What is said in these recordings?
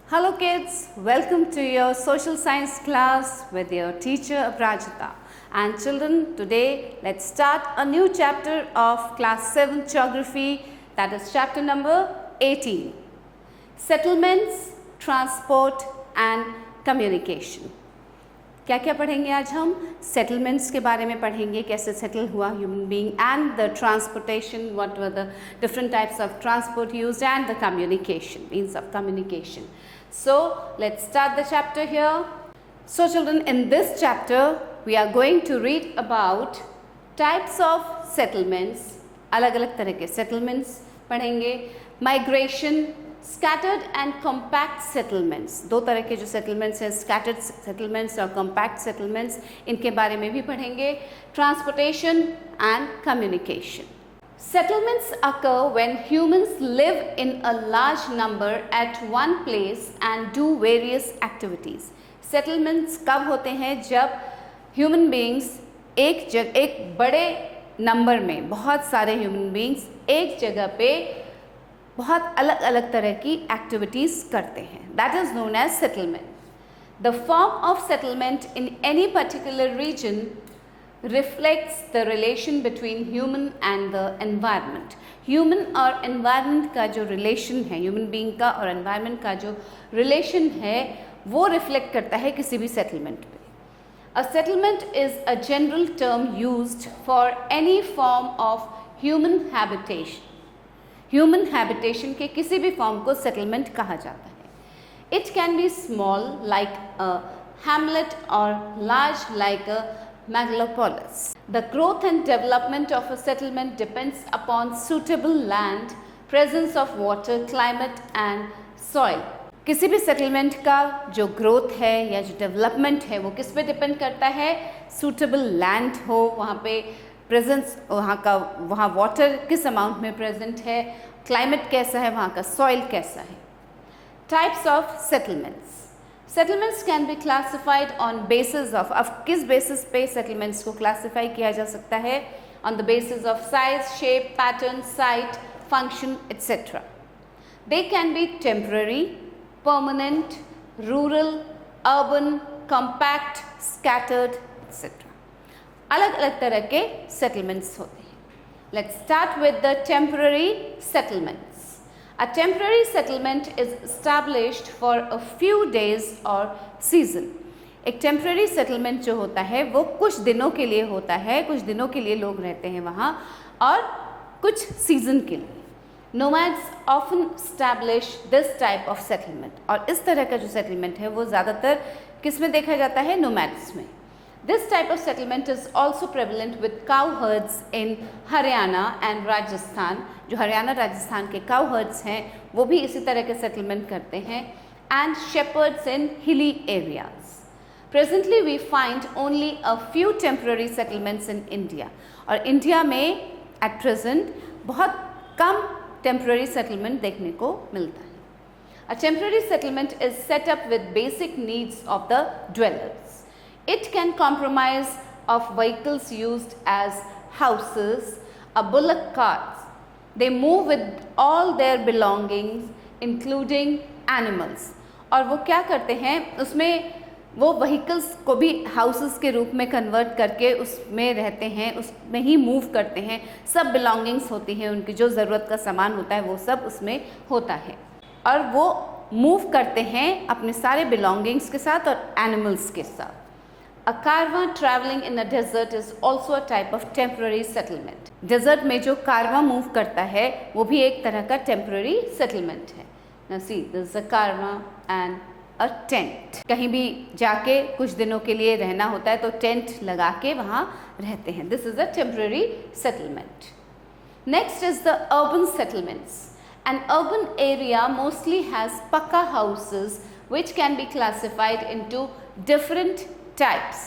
Hello kids, welcome to your social science class with your teacher Aprajita. And children, today let's start a new chapter of class 7 geography, that is chapter number 18. Settlements, transport and communication. क्या क्या पढ़ेंगे आज हम? Settlements के बारे में पढ़ेंगे, कैसे सेटल हुआ human being, and the transportation, what were the different types of transport used, and the communication, means of communication. So let's start the chapter here. So children, in this chapter we are going to read about types of settlements. अलग अलग तरह के settlements पढ़ेंगे. Migration, scattered and compact settlements. दो तरह के जो settlements हैं, scattered settlements और compact settlements, इनके बारे में भी पढ़ेंगे. Transportation and communication. Settlements occur when humans live in a large number at one place and do various activities. Settlements कब होते हैं? जब human beings एक बड़े नंबर में, बहुत सारे human beings एक जगह पे बहुत अलग अलग तरह की एक्टिविटीज़ करते हैं. That is known as settlement. The form of settlement in any particular region reflects the relation between human and the environment. Human और environment का जो relation है, human being का और environment का जो relation है, वो reflect करता है किसी भी settlement पे. A settlement is a general term used for any form of human habitation. Human habitation के किसी भी form को settlement कहा जाता है. It can be small like a hamlet or large like a megalopolis. The growth and development of a settlement depends upon suitable land, presence of water, climate and soil. किसी भी settlement का जो growth है या जो development है वो किस पे depend करता है? Suitable land हो, वहाँ पे presence, वहाँ water किस amount में present है, climate कैसा है, वहाँ का soil कैसा है. Types of settlements. Settlements can be classified on basis of किस basis पे settlements को classify किया जा सकता है? On the basis of size, shape, pattern, site, function, etc. They can be temporary, permanent, rural, urban, compact, scattered, etc. अलग अलग तरह के settlements होते हैं. Let's start with the temporary settlements. A temporary settlement is established for a few days or season. एक temporary settlement जो होता है वो कुछ दिनों के लिए होता है, कुछ दिनों के लिए लोग रहते हैं वहाँ और कुछ season के लिए. Nomads often establish this type of settlement. और इस तरह का जो settlement है वो ज़्यादातर किस में देखा जाता है? Nomads में. This type of settlement is also prevalent with cow herds in Haryana and Rajasthan. जो हरियाणा राजस्थान के cow herds हैं वो भी इसी तरह के settlement करते हैं. And shepherds in hilly areas. Presently we find only a few temporary settlements in India. और इंडिया में at present बहुत कम temporary settlement देखने को मिलता है. A temporary settlement is set up with basic needs of the dwellers. It can comprise of vehicles used as houses, a bullock carts. They move with all their belongings, including animals. और वो क्या करते हैं? उसमें वो vehicles को भी houses के रूप में convert करके उसमें रहते हैं, उसमें ही move करते हैं. सब belongings होती हैं उनकी, जो ज़रूरत का सामान होता है वो सब उसमें होता है. और वो move करते हैं अपने सारे belongings के साथ और animals के साथ. A caravan traveling in a desert is also a type of temporary settlement. Desert में जो कारवां move करता है वो भी एक तरह का temporary settlement है. Now see, this is a caravan and a tent. कहीं भी जाके कुछ दिनों के लिए रहना होता है तो tent लगा के वहाँ रहते हैं. This is a temporary settlement. Next is the urban settlements. An urban area mostly has pakka houses which can be classified into different types.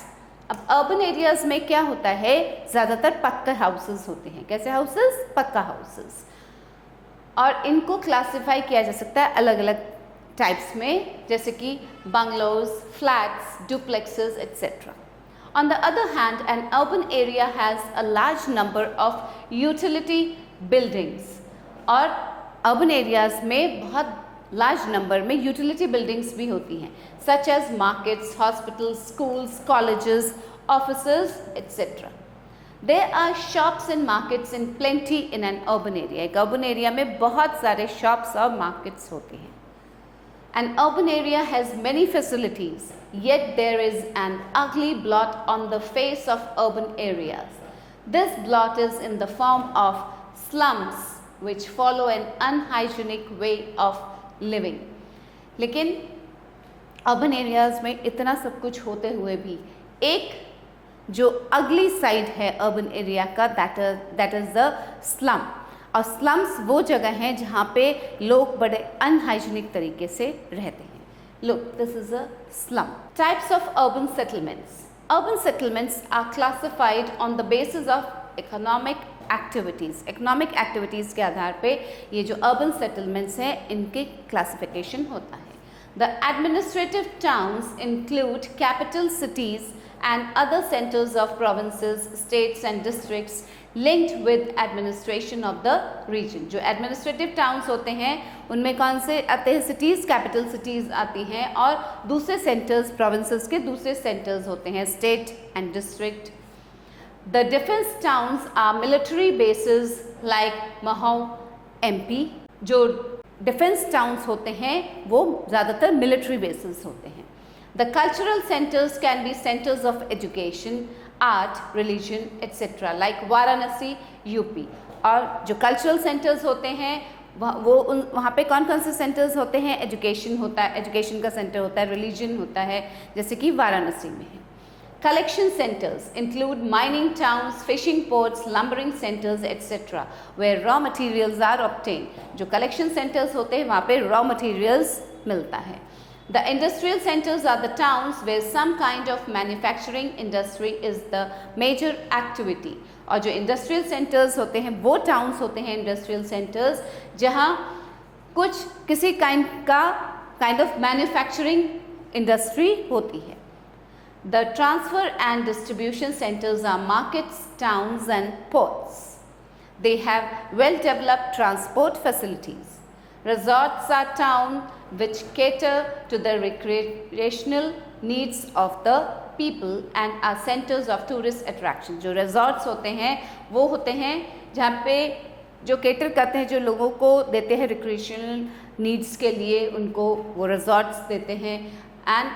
अब अर्बन एरियाज में क्या होता है? ज़्यादातर पक्का हाउसेस होते हैं. कैसे हाउसेस? पक्का हाउसेस. और इनको क्लासिफाई किया जा सकता है अलग अलग टाइप्स में, जैसे कि bungalows, flats, duplexes etcetera. On the other hand an urban area has a large number of utility buildings. और अर्बन एरियाज में बहुत लार्ज नंबर में यूटिलिटी बिल्डिंग्स भी होती हैं, such as markets, hospitals, schools, colleges, offices etcetera. There are shops and markets in plenty in an urban area. एक urban area में बहुत सारे shops और markets होते हैं. An urban area has many facilities, yet there is an ugly blot on the face of urban areas. This blot is in the form of slums, which follow an unhygienic way of living. लेकिन urban areas में इतना सब कुछ होते हुए भी एक जो अगली साइड है अर्बन एरिया का, दैट इज़ द स्लम. और स्लम्स वो जगह हैं जहाँ पे लोग बड़े अनहाइजीनिक तरीके से रहते हैं. Look, this is a slum. Types of urban settlements. Urban settlements are classified on the basis of economic activities. Economic activities के आधार पे ये जो अर्बन सेटलमेंट्स हैं इनके क्लासिफिकेशन होता है. The administrative towns include capital cities and other centers of provinces, states and districts linked with administration of the region. जो administrative towns होते हैं उनमें कौन से आते हैं? cities, capital cities आती हैं, और दूसरे centers, provinces के दूसरे centers होते हैं, state and district. The defense towns are military bases like Mahau, MP. जो defense towns होते हैं वो ज़्यादातर military bases होते हैं. The cultural centers can be centers of education, art, religion, etc. like Varanasi, UP. और जो cultural centers होते हैं वहाँ पे कौन कौन से centers होते हैं? education होता है, education का center होता है, religion होता है, जैसे कि वाराणसी में है. Collection centers include mining towns, fishing ports, lumbering centers, etc. where raw materials are obtained. जो collection centers होते हैं वहाँ पे raw materials मिलता है. The industrial centers are the towns where some kind of manufacturing industry is the major activity. और जो industrial centers होते हैं वो towns होते हैं industrial centers जहाँ कुछ किसी kind of manufacturing industry होती है. The transfer and distribution centers are markets, towns and ports. They have well-developed transport facilities. Resorts are towns which cater to the recreational needs of the people and are centers of tourist attraction. जो resorts होते हैं वो होते हैं जहाँ पे जो cater करते हैं, जो लोगों को देते हैं recreational needs के लिए, उनको वो resorts देते हैं. and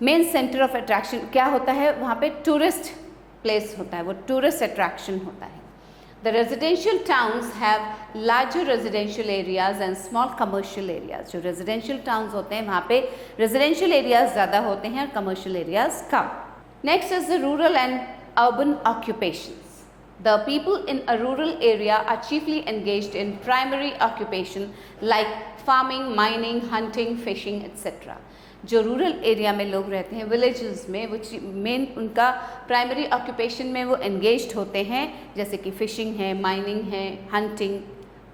main center of attraction क्या होता है? वहाँ पे tourist place होता है, वो tourist attraction होता है. The residential towns have larger residential areas and small commercial areas. जो residential towns होते हैं वहाँ पे residential areas ज़्यादा होते हैं और commercial areas come. Next is the rural and urban occupations. The people in a rural area are chiefly engaged in primary occupation like farming, mining, hunting, fishing, etc. जो rural area में लोग रहते हैं villages में, वो main उनका primary occupation में वो एंगेज्ड होते हैं, जैसे कि फिशिंग है, माइनिंग है, hunting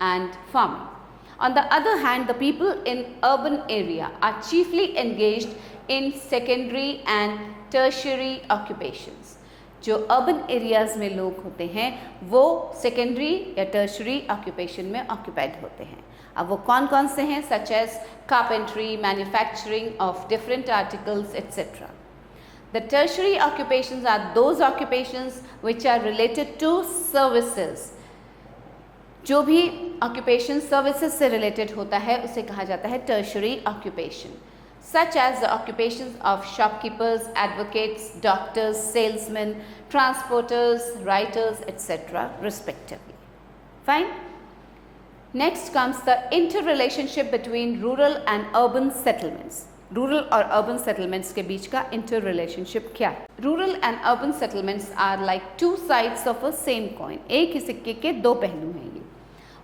and farming. On the other hand the people in urban area are chiefly engaged in secondary and tertiary occupations. जो अर्बन एरियाज़ में लोग होते हैं वो सेकेंडरी या टर्शियरी ऑक्यूपेशन में ऑक्यूपाइड होते हैं. अब वो कौन कौन से हैं? Such as carpentry, manufacturing of different articles, etc. The tertiary occupations are those occupations which are related to services. जो भी occupation services से related होता है उसे कहा जाता है tertiary occupation, such as the occupations of shopkeepers, advocates, doctors, salesmen, transporters, writers, etc. respectively. Fine. Next comes the interrelationship between rural and urban settlements. Rural और urban settlements के बीच का interrelationship क्या है? Rural and urban settlements are like two sides of a same coin. एक ही सिक्के के दो पहलू हैं ये.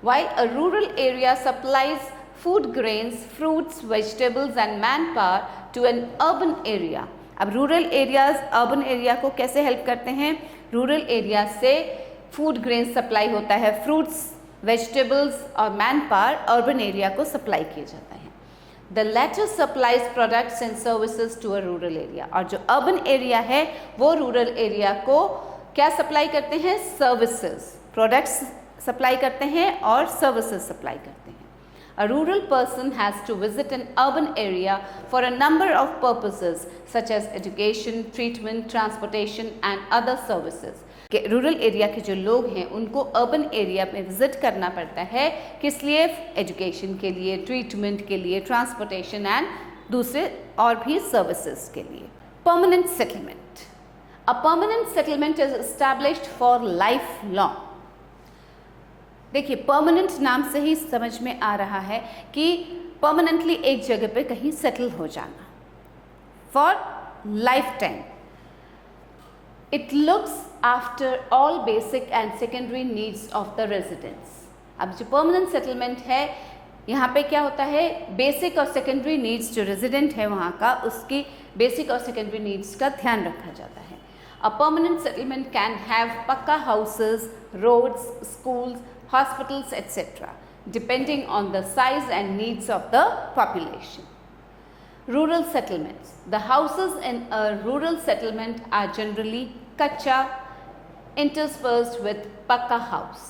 While a rural area supplies food grains, fruits, vegetables and manpower to an urban area. अब rural areas urban area को कैसे help करते हैं? Rural area से food grains supply होता है, fruits, वेजिटेबल्स और मैन पावर अर्बन एरिया को सप्लाई किया जाता है. The latter supplies products and services to a rural area. और जो अर्बन एरिया है वो रूरल एरिया को क्या सप्लाई करते हैं? सर्विसेज, प्रोडक्ट्स सप्लाई करते हैं और सर्विसेज सप्लाई करते हैं. A rural person has to visit an urban area for a number of purposes such as education, treatment, transportation and other services. कि रूरल एरिया के जो लोग हैं उनको अर्बन एरिया में विजिट करना पड़ता है, किस लिए? एजुकेशन के लिए, ट्रीटमेंट के लिए, ट्रांसपोर्टेशन एंड दूसरे और भी सर्विसेज के लिए. Permanent settlement. A permanent settlement is established for life long. देखिए, परमानेंट नाम से ही समझ में आ रहा है कि परमानेंटली एक जगह पे कहीं सेटल हो जाना for life time. It looks after all basic and secondary needs of the residents. अब जो परमानेंट सेटलमेंट है यहाँ पे क्या होता है? बेसिक और सेकेंडरी नीड्स जो रेजिडेंट है वहाँ का, उसकी बेसिक और सेकेंडरी नीड्स का ध्यान रखा जाता है. A permanent settlement can have pucca houses, roads, schools, hospitals, etc., depending on the size and needs of the population. Rural settlements. The houses in a rural settlement are generally kacha interspersed with pakka house.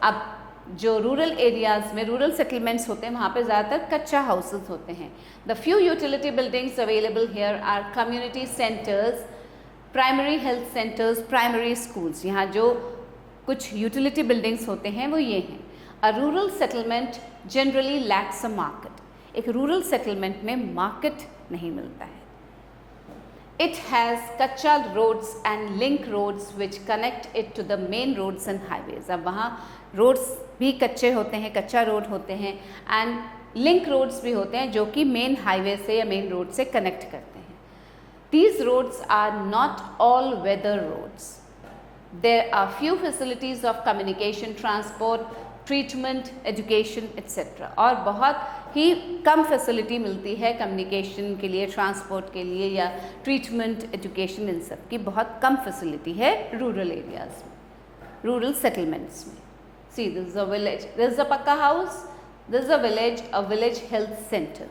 अब जो rural areas में rural settlements होते हैं वहाँ पे ज़्यादातर कच्चा houses होते हैं. The few utility buildings available here are community centres, primary health centres, primary schools. यहाँ जो कुछ यूटिलिटी बिल्डिंग्स होते हैं वो ये हैं. A rural settlement generally lacks a market. एक रूरल सेटलमेंट में मार्केट नहीं मिलता है. It has kachcha roads and link roads which connect it to the main roads and highways. अब वहाँ रोड्स भी कच्चे होते हैं, कच्चा रोड होते हैं, एंड लिंक रोड्स भी होते हैं जो कि मेन हाईवे से या मेन रोड से कनेक्ट करते हैं. These roads are not all weather roads. There are few facilities of communication, transport, treatment, education, etc. और बहुत ही कम फैसिलिटी मिलती है कम्युनिकेशन के लिए, ट्रांसपोर्ट के लिए या ट्रीटमेंट, एजुकेशन, इन सब की बहुत कम फैसिलिटी है रूरल एरियाज़ में, रूरल सेटलमेंट्स में. See, this is a village, this is a pakka house, this is a village health center.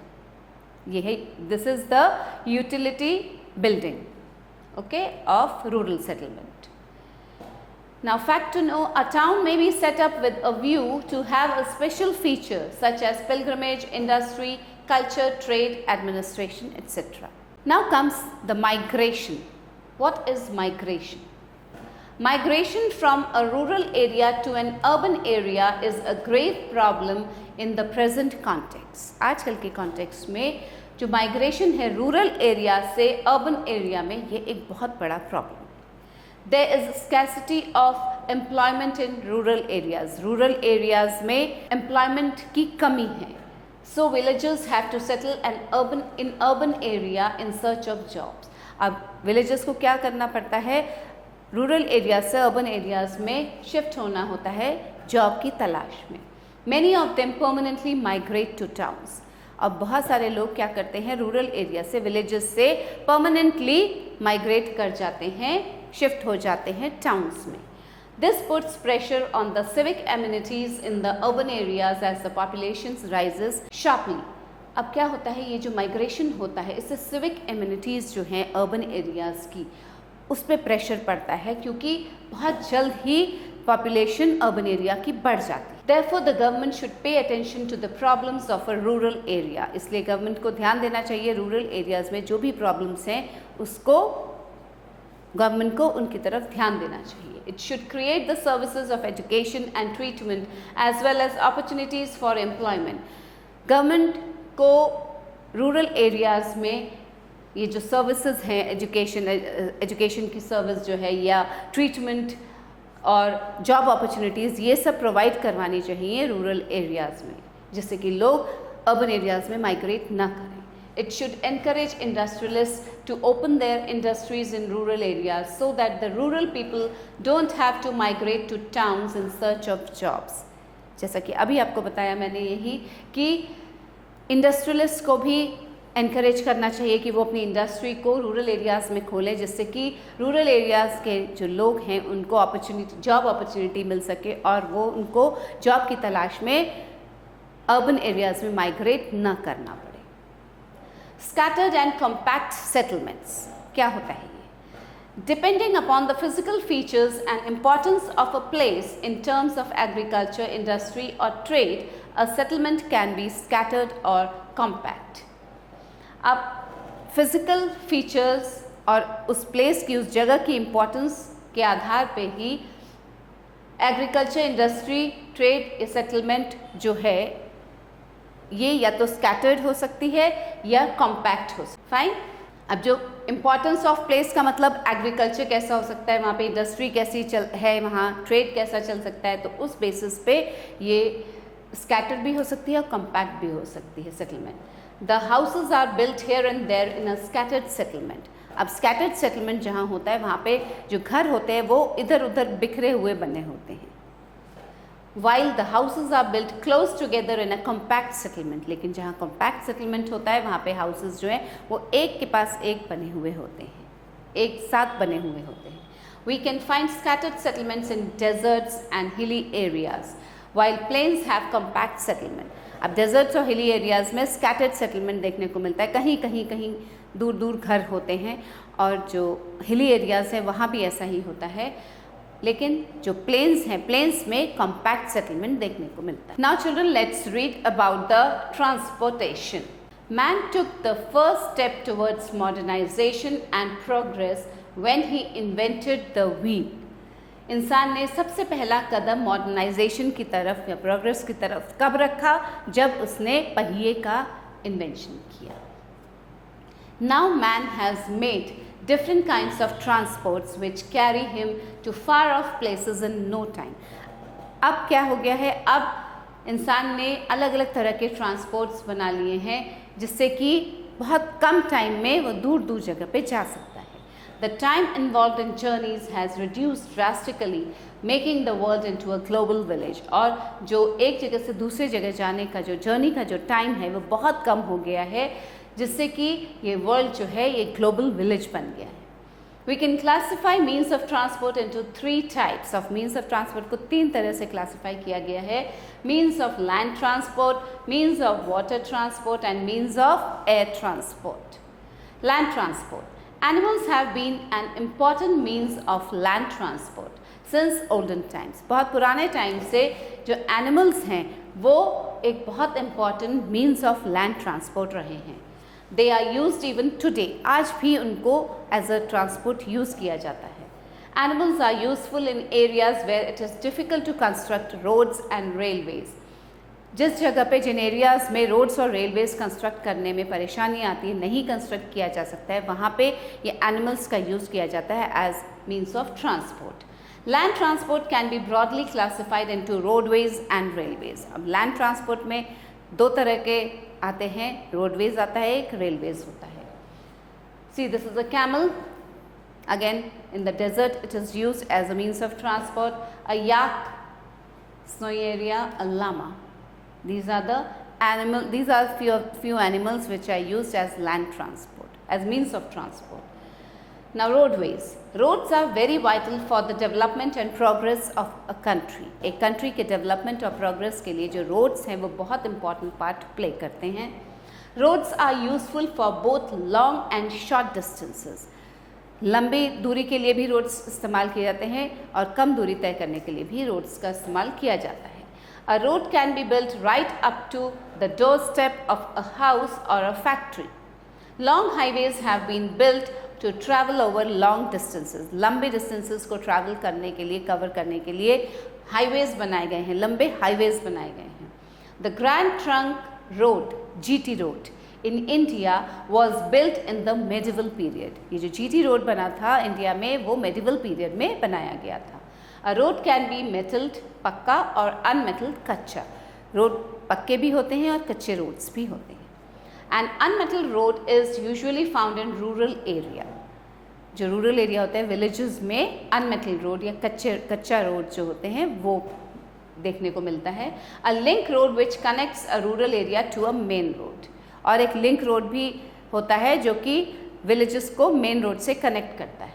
ये है, this is the utility building, okay, of rural settlement. Now, fact to know, a town may be set up with a view to have a special feature such as pilgrimage, industry, culture, trade, administration, etc. Now comes the migration. What is migration? Migration from a rural area to an urban area is a grave problem in the present context. आजकल के context में जो migration है rural area से urban area में, ये एक बहुत बड़ा problem. There is scarcity of employment in rural areas. Rural areas में employment की कमी है. So villagers have to settle in urban area in search of jobs. अब villagers को क्या करना पड़ता है? रूरल एरिया से अर्बन एरियाज़ में शिफ्ट होना होता है जॉब की तलाश में. Many of them permanently migrate to towns. अब बहुत सारे लोग क्या करते हैं? रूरल एरिया से, विलेजेस से परमानेंटली माइग्रेट कर जाते हैं, शिफ्ट हो जाते हैं टाउन्स में. This puts pressure on the civic amenities in the urban areas as the population rises sharply. अब क्या होता है, ये जो माइग्रेशन होता है इससे सिविक एमिनिटीज़ जो हैं अर्बन एरियाज़ की, उस पर प्रेशर पड़ता है क्योंकि बहुत जल्द ही पॉपुलेशन अर्बन एरिया की बढ़ जाती है. Therefore, the government should pay attention to the problems of a rural area. इसलिए गवर्नमेंट को ध्यान देना चाहिए रूरल एरियाज़ में जो भी प्रॉब्लम्स हैं उसको गवर्नमेंट को उनकी तरफ ध्यान देना चाहिए. It should create the services of education and treatment as well as opportunities for employment. Government को रूरल एरियाज़ में ये जो सर्विसेज हैं, एजुकेशन की सर्विस जो है या ट्रीटमेंट और जॉब अपॉर्चुनिटीज़, ये सब प्रोवाइड करवानी चाहिए रूरल एरियाज़ में, जिससे कि लोग अर्बन एरियाज़ में माइग्रेट ना करें. It should encourage industrialists to open their industries in rural areas so that the rural people don't have to migrate to towns in search of jobs. जैसा कि अभी आपको बताया मैंने यही कि इंडस्ट्रियलिस्ट को भी एनकरेज करना चाहिए कि वो अपनी इंडस्ट्री को रूरल एरियाज़ में खोलें, जिससे कि रूरल एरियाज़ के जो लोग हैं उनको जॉब अपॉर्चुनिटी मिल सके और वो उनको जॉब की तलाश में अर्बन एरियाज़ में माइग्रेट न करना पड़े. Scattered and compact settlements. क्या होता है ये? Depending upon the physical features and importance of a place in terms of agriculture, industry or trade, a settlement can be scattered or compact. अब physical features और उस प्लेस की, उस जगह की इम्पोर्टेंस के आधार पे ही एग्रीकल्चर, इंडस्ट्री, ट्रेड, सेटलमेंट जो है ये या तो स्कैटर्ड हो सकती है या कॉम्पैक्ट हो सकती है. फाइन. अब जो इम्पोर्टेंस ऑफ प्लेस का मतलब एग्रीकल्चर कैसा हो सकता है, वहाँ पे इंडस्ट्री कैसी है, वहाँ ट्रेड कैसा चल सकता है, तो उस बेसिस पे ये स्कैटर्ड भी हो सकती है और कॉम्पैक्ट भी हो सकती है settlement. The houses are built here and there in a scattered settlement. अब स्कैटर्ड सेटलमेंट जहाँ होता है वहाँ पे जो घर होते हैं वो इधर उधर बिखरे हुए बने होते हैं. While the houses are built close together in a compact settlement, लेकिन जहाँ compact settlement होता है वहाँ पे houses जो हैं वो एक के पास एक बने हुए होते हैं, एक साथ बने हुए होते हैं. We can find scattered settlements in deserts and hilly areas, while plains have compact settlement. अब deserts और hilly areas में scattered settlement देखने को मिलता है, कहीं कहीं कहीं दूर दूर घर होते हैं, और जो hilly areas हैं वहाँ भी ऐसा ही होता है. लेकिन जो प्लेन्स हैं, प्लेन्स में कॉम्पैक्ट सेटलमेंट देखने को मिलता है. Now children, let's read about the transportation. Man took the first step towards modernisation and progress when he invented the wheel. इंसान ने सबसे पहला कदम मॉडर्नाइजेशन की तरफ या प्रोग्रेस की तरफ कब रखा? जब उसने पहिए का इन्वेंशन किया. Now man has made different kinds of transports which carry him to far off places in no time. अब क्या हो गया है? अब इंसान ने अलग अलग तरह के ट्रांसपोर्ट्स बना लिए हैं जिससे कि बहुत कम टाइम में वो दूर दूर जगह पे जा सकता है. The time involved in journeys has reduced drastically, making the world into a global village. और जो एक जगह से दूसरी जगह जाने का जो जर्नी का जो टाइम है वो बहुत कम हो गया है, जिससे कि ये वर्ल्ड जो है ये ग्लोबल विलेज बन गया है. We can classify means of transport into 3 types of. Means of transport को 3 तरह से क्लासीफाई किया गया है. Means of land transport, means of water transport and means of air transport. Land transport. Animals have been an important means of land transport since olden times. बहुत पुराने time से जो एनिमल्स हैं वो एक बहुत important means of land transport रहे हैं. They are used even today. आज भी उनको as a transport यूज़ किया जाता है. Animals are useful in areas where it is difficult to construct roads and railways. जिस जगह पे, जिन एरियाज़ में रोड्स और रेलवेज कंस्ट्रक्ट करने में परेशानी आती है, नहीं कंस्ट्रक्ट किया जा सकता है, वहाँ पे ये एनिमल्स का यूज़ किया जाता है as means of transport. Land transport can be broadly classified into roadways and railways. अब लैंड ट्रांसपोर्ट में 2 तरह के आते हैं, रोडवेज आता है, एक रेलवेज होता है. See, this is a camel. Again in the desert it is used as a means of transport. A yak, snowy area, a llama. These are few animals which are used as land transport, as means of transport. Now roadways. Roads are very vital for the development and progress of a country. एक country के development और progress के लिए जो roads हैं वो बहुत important part play करते हैं. Roads are useful for both long and short distances. लंबी दूरी के लिए भी roads इस्तेमाल किए जाते हैं और कम दूरी तय करने के लिए भी roads का इस्तेमाल किया जाता है. A road can be built right up to the doorstep of a house or a factory. Long highways have been built to travel over long distances. लंबे distances को travel करने के लिए, cover करने के लिए highways बनाए गए हैं, लंबे highways बनाए गए हैं. The Grand Trunk Road, GT Road, in India was built in the medieval period. ये जो GT Road बना था इंडिया में वो medieval period में बनाया गया था. A road can be metalled, पक्का, और unmetalled, कच्चा. रोड पक्के भी होते हैं और कच्चे रोड्स भी होते हैं. An unmetalled road is usually found in rural area. जो रूरल एरिया होता है, विलेजेस में unmetalled road या कच्चा रोड जो होते हैं वो देखने को मिलता है. A link road which connects a rural area to a main road. और एक लिंक रोड भी होता है जो कि विलेजेस को मेन रोड से कनेक्ट करता है.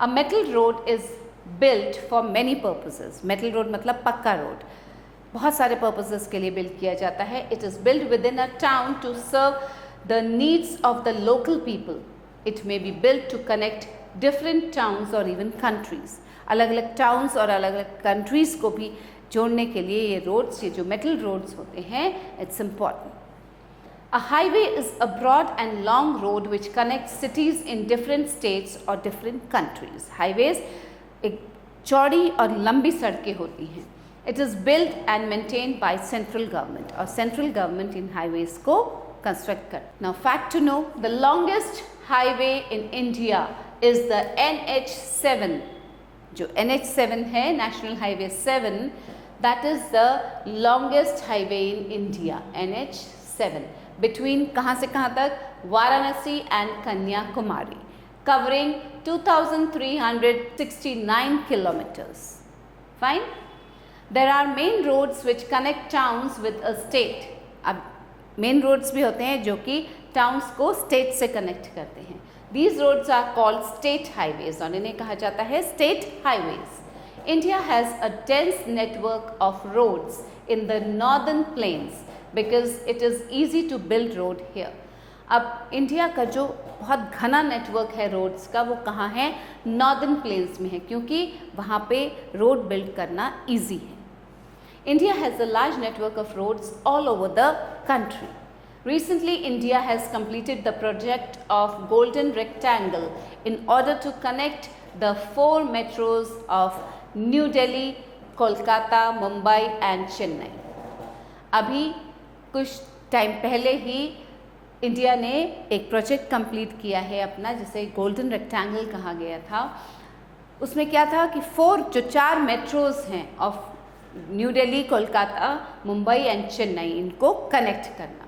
A metal road is built for many purposes. metal road मतलब पक्का रोड बहुत सारे पर्पसेस के लिए बिल्ड किया जाता है. It is build within a town to serve the needs of the local people. It may be build to connect different towns और इवन कंट्रीज. अलग अलग टाउन्स और अलग अलग कंट्रीज़ को भी जोड़ने के लिए ये रोड्स, ये जो मेटल रोड्स होते हैं, it's important. A highway is a broad and long road which connects cities in different states or different countries. Highways एक चौड़ी और लंबी सड़कें होती हैं. It is built and maintained by central government और central government इन highways को construct कर. Now fact to know, the longest highway in India is the NH7. जो NH7 है, National Highway 7, that is the longest highway in India, NH7. Between कहाँ से कहाँ तक? Varanasi and Kanyakumari, covering 2,369 kilometers. Fine. There are main roads which connect towns with a state. अब main roads भी होते हैं जो कि towns को state से connect करते हैं. These roads are called state highways और इन्हें कहा जाता है state highways. India has a dense network of roads in the northern plains because it is easy to build road here. अब इंडिया का जो बहुत घना नेटवर्क है रोड्स का, वो कहाँ है? नॉर्दर्न प्लेन्स में है, क्योंकि वहाँ पे रोड बिल्ड करना ईजी है. India has a large network of roads all over the country. Recently, India has completed the project of Golden Rectangle in order to connect the 4 metros of New Delhi, Kolkata, Mumbai and Chennai. अभी कुछ time पहले ही India ने एक project complete किया है अपना, जिसे golden rectangle कहा गया था. उसमें क्या था कि 4 मेट्रोज हैं of new Delhi, Kolkata, Mumbai and Chennai, इनको कनेक्ट करना.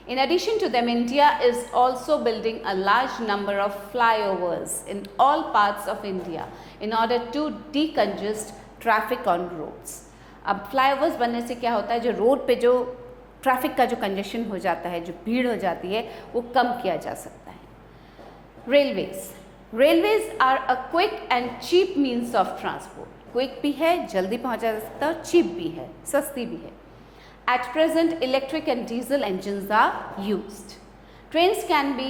In addition to them, India is also building a large number of flyovers in all parts of India in order to decongest traffic on roads. अब flyovers बनने से क्या होता है? जो रोड पे जो ट्रैफिक का जो कंजेशन हो जाता है, जो भीड़ हो जाती है, वो कम किया जा सकता है. Railways are a quick and cheap means of transport. Quick भी है, जल्दी पहुंचा जा सकता है, चीप भी है, सस्ती भी है. At present, electric and diesel engines are used. Trains can be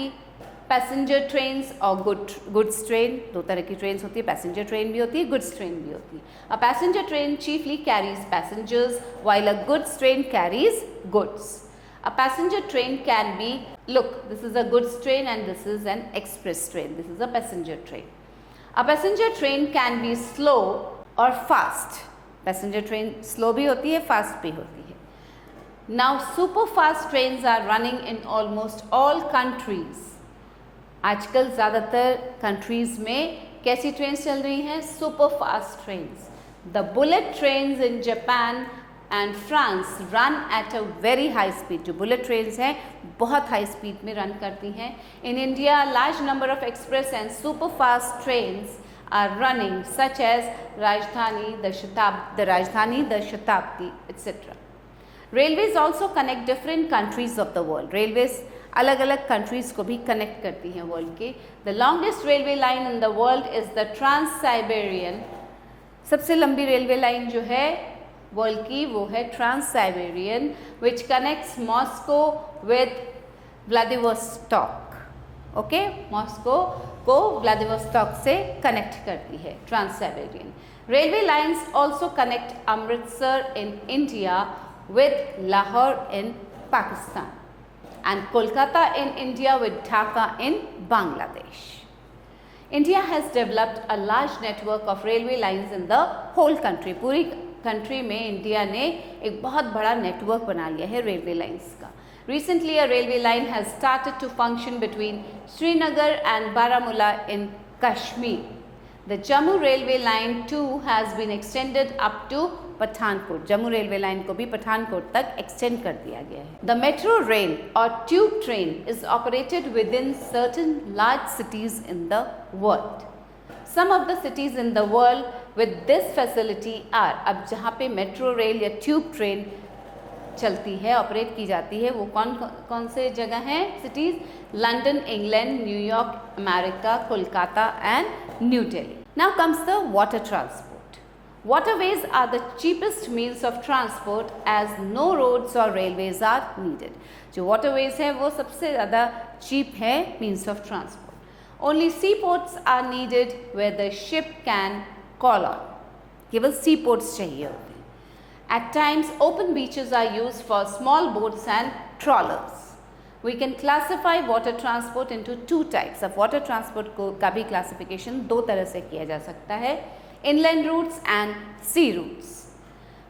passenger trains or goods train. दो तरह की trains होती है, passenger train भी होती है, goods train भी होती है. A passenger train chiefly carries passengers, while a goods train carries goods. A passenger train can be, look, this is a goods train and this is an express train. This is a passenger train. A passenger train can be slow or fast. Passenger train slow भी होती है, fast भी होती है. Now super fast trains are running in almost all countries. आजकल ज़्यादातर countries में कैसी trains चल रही हैं? super fast trains. The bullet trains in Japan and France run at a very high speed. जो bullet trains हैं बहुत high speed में run करती हैं. In India, large number of express and super fast trains are running, such as Rajdhani, the Rajdhani, the Shatabdi, etc. Railways also connect different countries of the world. Railways अलग अलग countries को भी connect करती हैं world के. The longest railway line in the world is the Trans-Siberian. सबसे लंबी railway line जो है वर्ल्ड की, वो है Trans-Siberian, which connects Moscow with Vladivostok. Okay, Moscow को व्लादिवोस्टॉक से कनेक्ट करती है Trans-Siberian. Railway lines also connect Amritsar in India with Lahore in Pakistan and Kolkata in India with Dhaka in Bangladesh. India has developed a large network of railway lines in the whole country. पूरी country में India ने एक बहुत बड़ा network बना लिया है railway lines का. Recently, a railway line has started to function between Srinagar and Baramulla in Kashmir. The Jammu railway line too has been extended up to Pathankot. Jammu railway line को भी पठानकोट तक एक्सटेंड कर दिया गया है. द मेट्रो रेल और tube train is operated within certain large cities in the world. Some of the cities in the world with this facility are. अब जहाँ पे मेट्रो रेल या ट्यूब ट्रेन चलती है, ऑपरेट की जाती है, वो कौन से जगह हैं? Cities London, England, New York, America, Kolkata and new Delhi. Now comes the water transport. Waterways are the cheapest means of transport as no roads or railways are needed. जो waterways है वो सबसे ज़्यादा cheap है means of transport. Only seaports are needed where the ship can call on. केवल seaports चाहिए होते हैं. At times, open beaches are used for small boats and trawlers. We can classify water transport into two types. अब water transport का भी classification दो तरह से किया जा सकता है, inland routes and sea routes.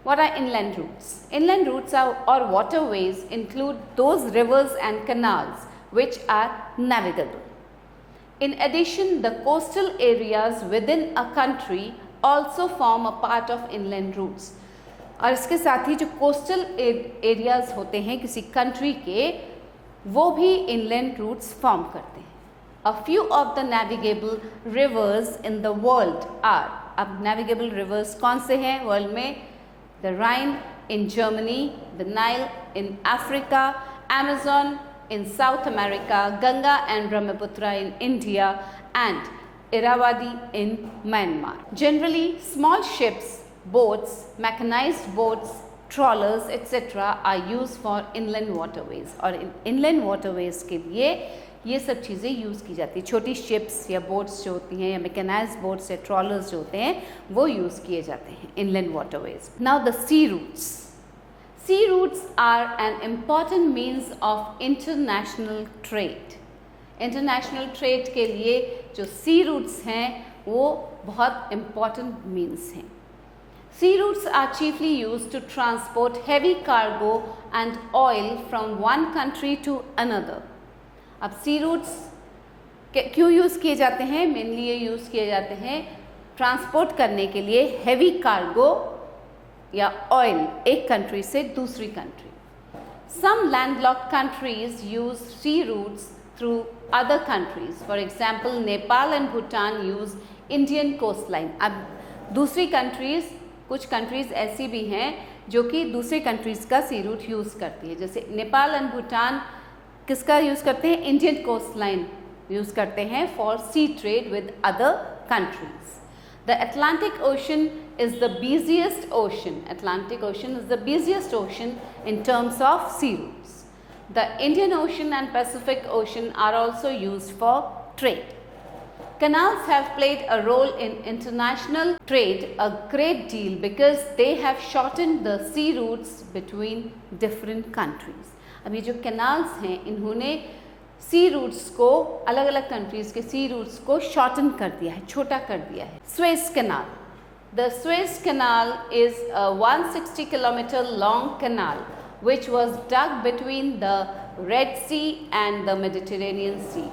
What are inland routes? Inland routes or waterways include those rivers and canals which are navigable. In addition, the coastal areas within a country also form a part of inland routes. और इसके साथ ही जो coastal areas होते हैं किसी country के, वो भी इनलैंड रूट्स फॉर्म करते हैं. A few of the navigable rivers in the world are, अब नेविगेबल रिवर्स कौन से हैं वर्ल्ड में? The Rhine in Germany, the Nile in Africa, Amazon in South America, Ganga and Brahmaputra in India, and Irrawaddy in Myanmar. Generally, small ships, boats, mechanized boats, trawlers, etc. are used for inland waterways. और inland waterways के लिए ये सब चीज़ें use की जाती है. छोटी ships या boats जो होती हैं या mechanized boats या trawlers जो होते हैं वो यूज़ किए जाते हैं inland waterways. Now the sea routes. Sea routes are an important means of international trade. International trade के लिए जो sea routes हैं वो बहुत important means हैं. Sea routes are chiefly used to transport heavy cargo and oil from one country to another. अब sea routes क्यों use किए जाते हैं? Mainly ये यूज़ किए जाते हैं ट्रांसपोर्ट करने के लिए heavy cargo या ऑयल एक कंट्री से दूसरी country. Some landlocked countries use sea routes through other countries. For example, Nepal and Bhutan use Indian coastline. अब दूसरी कंट्रीज़, कुछ कंट्रीज़ ऐसी भी हैं जो कि दूसरी कंट्रीज़ का सी रूट यूज़ करती है. जैसे नेपाल एंड भूटान किसका यूज़ करते हैं? इंडियन कोस्टलाइन यूज़ करते हैं for sea trade with other countries. The Atlantic Ocean is the busiest ocean. Atlantic Ocean is the busiest ocean in terms of sea routes. The Indian Ocean and Pacific Ocean are also used for trade. Canals have played a role in international trade a great deal because they have shortened the sea routes between different countries. अब ये जो canals हैं इन्होंने sea routes को, अलग अलग countries के sea routes को शॉर्टन कर दिया है, छोटा कर दिया है. Suez canal. The Suez canal is a 160 kilometre long canal which was dug between the Red Sea and the Mediterranean Sea.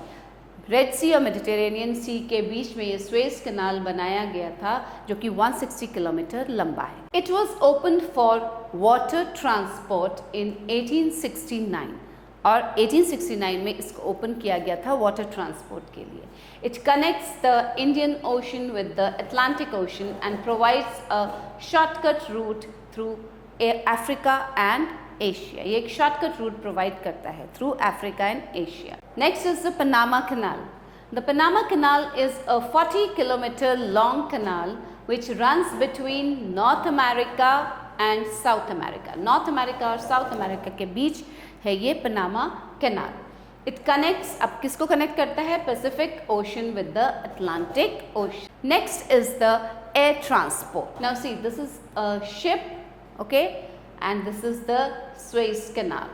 Red Sea और मेडिटेरेनियन सी के बीच में ये स्वेज कैनाल बनाया गया था जो कि 160 किलोमीटर लंबा है. It was open for water transport इन 1869 और 1869 में इसको ओपन किया गया था वाटर ट्रांसपोर्ट के लिए. It connects the Indian Ocean with the Atlantic Ocean and provides a shortcut route through Africa and Asia. ये एक शॉर्टकट रूट प्रोवाइड करता है through Africa and Asia. Next is the Panama Canal. The Panama Canal is a 40 kilometre long canal which runs between North America and South America. North America और South America के बीच है ये Panama canal. It connects, अब किसको connect करता है? Pacific Ocean with the Atlantic Ocean. Next is the air transport. Now see, this is a ship, okay, and this is the Suez Canal.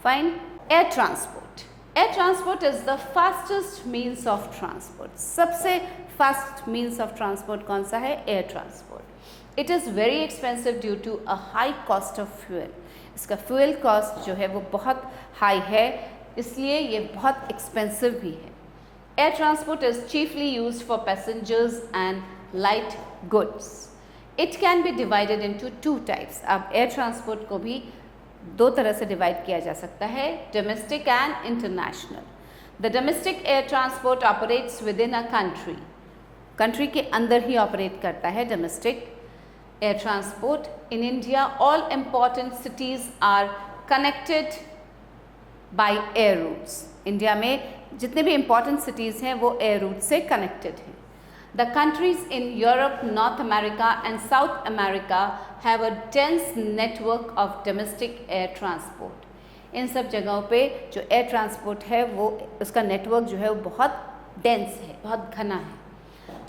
Fine. Air transport. Air transport is the fastest means of transport. सबसे fast means of transport कौन सा है? Air transport. It is very expensive due to a high cost of fuel. इसका fuel cost जो है वो बहुत high है, इसलिए ये बहुत एक्सपेंसिव भी है. Air transport is chiefly used for passengers and light goods. It can be divided into two types. अब एयर ट्रांसपोर्ट को भी दो तरह से डिवाइड किया जा सकता है, domestic and international. The domestic air transport operates with in a country. Country के अंदर ही ऑपरेट करता है domestic air transport. In India, all important cities are connected by air routes. India में जितने भी important cities हैं वो air route से connected हैं. The countries in Europe, North America and South America have a dense network of domestic air transport. इन सब जगहों पे जो air transport है वो उसका network जो है वो बहुत dense है, बहुत घना है.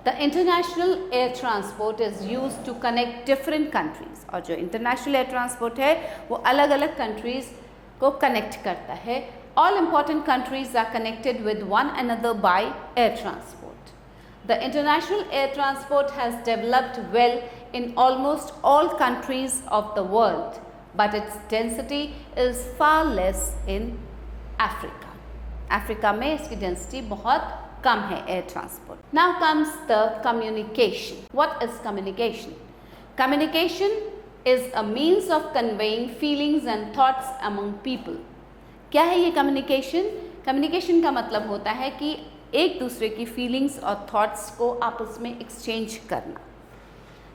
The international air transport is used to connect different countries. और जो international air transport है वो अलग अलग countries को connect करता है. All important countries are connected with one another by air transport. The international air transport has developed well in almost all countries of the world, but its density is far less in Africa. Africa में इसकी density बहुत कम है air transport. Now comes the communication. What is communication? Communication is a means of conveying feelings and thoughts among people. क्या है ये communication? Communication का मतलब होता है कि एक दूसरे की feelings और thoughts को आपस में exchange करना.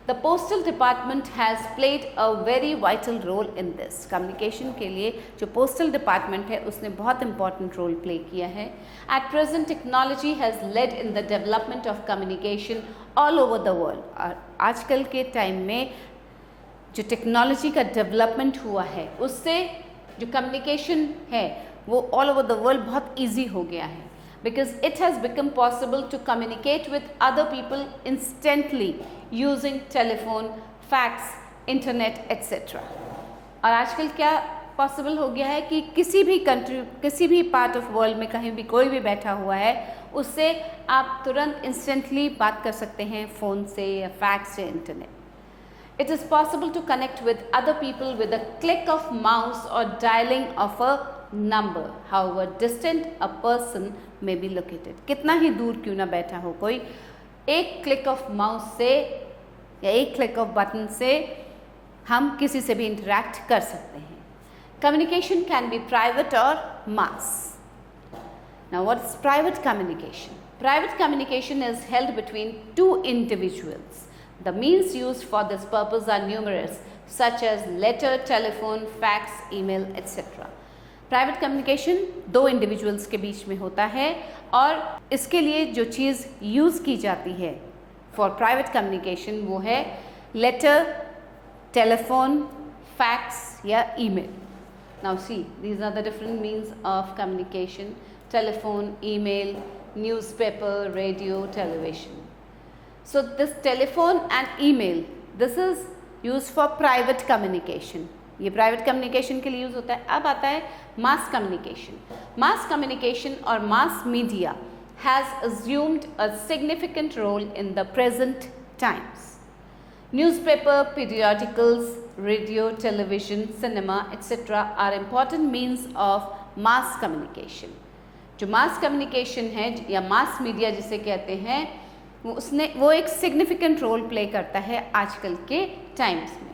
The postal department has played a very vital role in this. Communication के लिए जो postal department है उसने बहुत important role play किया है. At present, technology has led in the development of communication all over the world. और आजकल के time में जो technology का development हुआ है उससे जो communication है वो all over the world बहुत easy हो गया है. Because it has become possible to communicate with other people instantly using telephone, fax, internet, etc. और आजकल क्या possible हो गया है कि किसी भी country, किसी भी part of world में कहीं भी कोई भी बैठा हुआ है उससे आप तुरंत instantly बात कर सकते हैं फ़ोन से या fax से internet. It is possible to connect with other people with a click of mouse or dialing of a number, however distant a person may be located. कितना ही दूर क्यों ना बैठा हो कोई, एक क्लिक ऑफ माउस से या एक क्लिक ऑफ बटन से हम किसी से भी इंटरैक्ट कर सकते हैं. Communication can be private or mass. Now what is private communication? Private communication is held between two individuals. The means used for this purpose are numerous, such as letter, telephone, fax, email, etc. Private communication दो individuals के बीच में होता है और इसके लिए जो चीज़ use की जाती है फॉर प्राइवेट कम्युनिकेशन वो है लेटर, टेलीफोन, फैक्स या email. Now see these are the different means of communication: telephone, email, newspaper, radio, television. So this telephone and email, this is used for private communication. ये private communication के लिए use होता है. अब आता है mass communication. Mass communication और mass media has assumed a significant role in the present times. Newspaper, periodicals, radio, television, cinema, etc. are important means of mass communication. जो मास कम्युनिकेशन है या मास मीडिया जिसे कहते हैं वो एक significant role play करता है आजकल के टाइम्स में.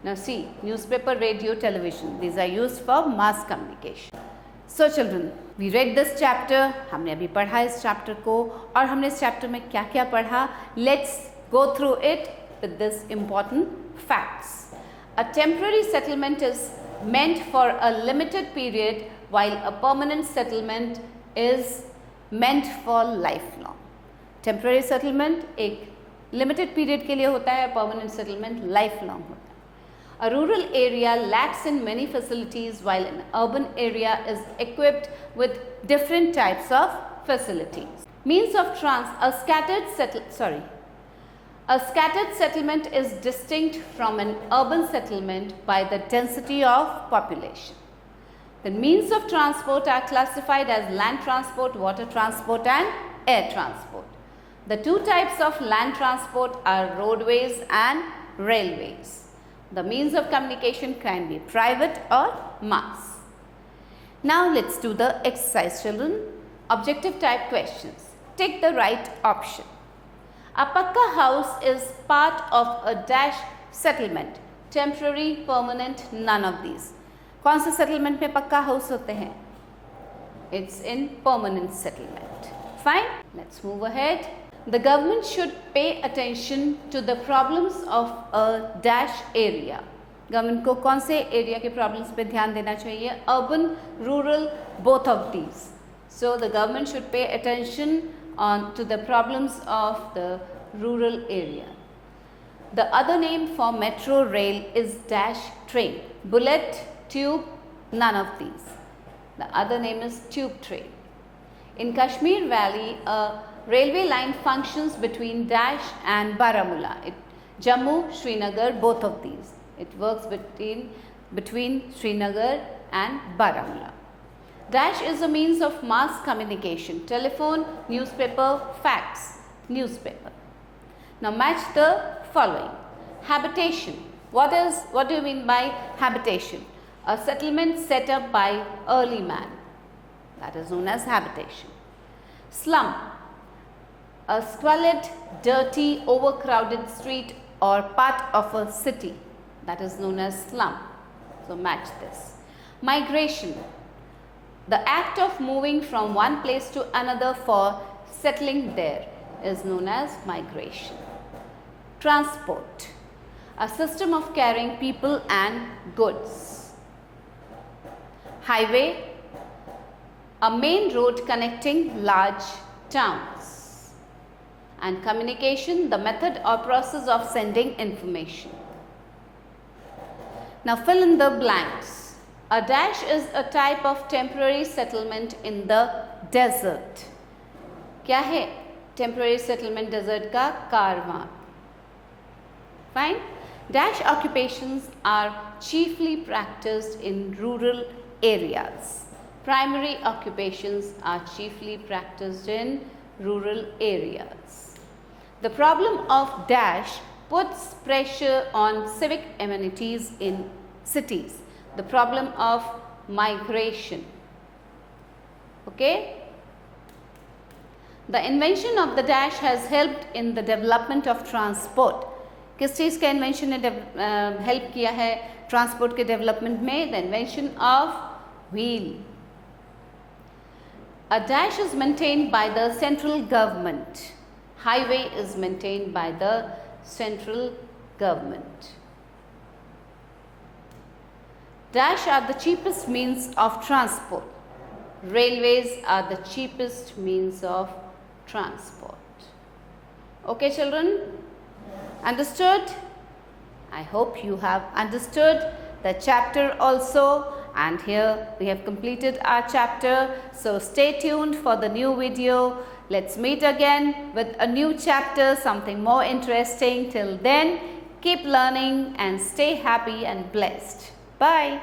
Now see, newspaper, radio, television, these are used for mass communication. So children, we read this chapter. हमने अभी पढ़ा इस chapter को और हमने इस chapter में क्या क्या पढ़ा. Let's go through it with this important facts. A temporary settlement is meant for a limited period while a permanent settlement is meant for lifelong. Temporary settlement एक limited period के लिए होता है, permanent settlement lifelong होता है. A rural area lacks in many facilities while an urban area is equipped with different types of facilities. Means of a scattered settlement is distinct from an urban settlement by the density of population. The means of transport are classified as land transport, water transport and air transport. The two types of land transport are roadways and railways. The means of communication can be private or mass. Now let's do the exercise, children. Objective type questions. Take the right option. A pakka house is part of a dash settlement. Temporary, permanent, none of these. कौन से settlement में पक्का house होते हैं? It's in permanent settlement. Fine. Let's move ahead. The government should pay attention to the problems of a dash area. Government को कौन से area के प्रॉब्लम्स पे ध्यान देना चाहिए? Urban, rural, both of these. So the government should pay attention to the problems of the rural area. The other name for metro rail is dash train. Bullet, tube, none of these. The other name is tube train. In Kashmir Valley, a railway line functions between Dash and Baramulla. Jammu, Srinagar, both of these. It works between Srinagar and Baramulla. Dash is a means of mass communication. Telephone, newspaper, fax, newspaper. Now match the following. Habitation. What do you mean by habitation? A settlement set up by early man. That is known as habitation. Slum. A squalid, dirty, overcrowded street or part of a city. That is known as slum. So match this. Migration. The act of moving from one place to another for settling there is known as migration. Transport. A system of carrying people and goods. Highway. A main road connecting large towns. And communication, the method or process of sending information. Now fill in the blanks. A dash is a type of temporary settlement in the desert. क्या है? Temporary settlement desert का कारवां. Fine. Dash occupations are chiefly practiced in rural areas. Primary occupations are chiefly practiced in rural areas. The problem of dash puts pressure on civic amenities in cities. The problem of migration. Okay? The invention of the dash has helped in the development of transport. किस चीज़ का invention ने help किया है transport के development में? The invention of wheel. A dash is maintained by the central government. Highway is maintained by the central government. Dash are the cheapest means of transport. Railways are the cheapest means of transport. Okay, children? Understood? I hope you have understood the chapter also, and here we have completed our chapter. So stay tuned for the new video. Let's meet again with a new chapter, something more interesting. Till then, keep learning and stay happy and blessed. Bye.